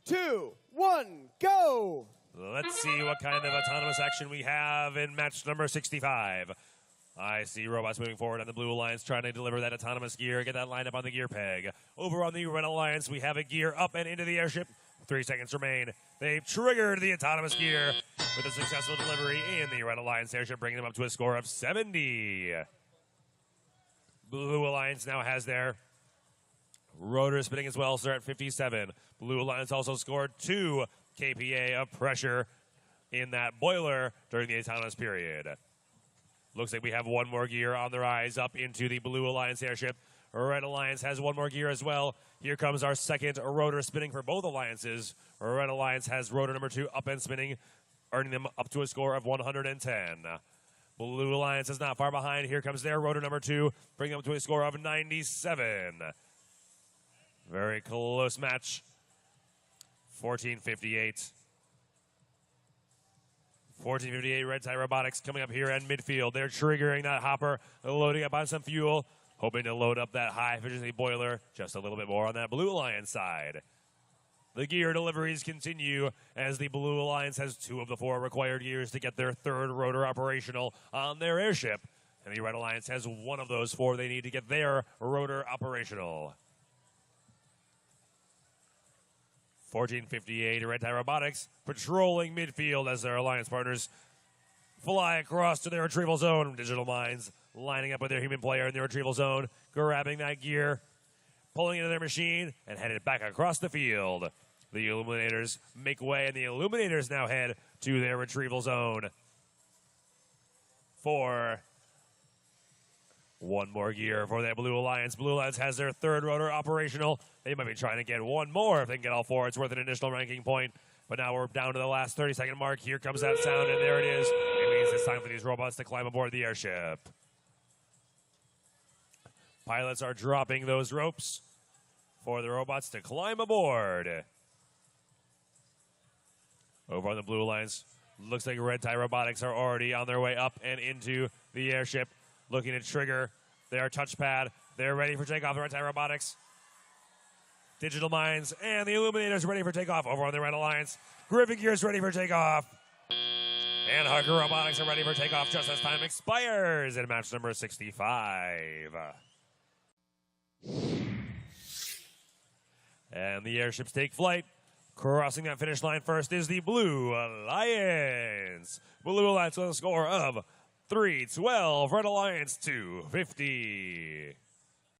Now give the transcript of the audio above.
2, 1, go! Let's see what kind of autonomous action we have in match number 65. I see robots moving forward on the Blue Alliance, trying to deliver that autonomous gear, get that lined up on the gear peg. Over on the Red Alliance, we have a gear up and into the airship. 3 seconds remain. They've triggered the autonomous gear with a successful delivery in the Red Alliance airship, bringing them up to a score of 70. Blue Alliance now has their rotor spinning as well, so they're at 57. Blue Alliance also scored 2 kPa of pressure in that boiler during the autonomous period. Looks like we have one more gear on the rise up into the Blue Alliance airship. Red Alliance has one more gear as well. Here comes our second rotor spinning for both alliances. Red Alliance has rotor number 2 up and spinning, earning them up to a score of 110. Blue Alliance is not far behind. Here comes their rotor number 2, bringing them to a score of 97. Very close match. 14:58. 14:58, Red Tie Robotics coming up here in midfield. They're triggering that hopper, loading up on some fuel, hoping to load up that high efficiency boiler just a little bit more on that Blue Alliance side. The gear deliveries continue as the Blue Alliance has 2 of the 4 required gears to get their 3rd rotor operational on their airship. And the Red Alliance has 1 of those 4 they need to get their rotor operational. 14:58, Red Tie Robotics patrolling midfield as their alliance partners fly across to their retrieval zone. Digital Minds lining up with their human player in the retrieval zone, grabbing that gear, pulling into their machine, and headed back across the field. The Illuminators make way, and the Illuminators now head to their retrieval zone for one more gear for that Blue Alliance. Blue Alliance has their 3rd rotor operational. They might be trying to get 1 more. If they can get all 4, it's worth an additional ranking point. But now we're down to the last 30-second mark. Here comes that sound, and there it is. It means it's time for these robots to climb aboard the airship. Pilots are dropping those ropes for the robots to climb aboard. Over on the Blue Alliance, looks like Red Tie Robotics are already on their way up and into the airship, looking to trigger their touchpad. They're ready for takeoff, the Red Tie Robotics. Digital Minds and the Illuminators ready for takeoff over on the Red Alliance. Griffin Gear's ready for takeoff. And Harker Robotics are ready for takeoff just as time expires in match number 65. And the airships take flight. Crossing that finish line first is the Blue Alliance. Blue Alliance with a score of 312. Red Alliance 250.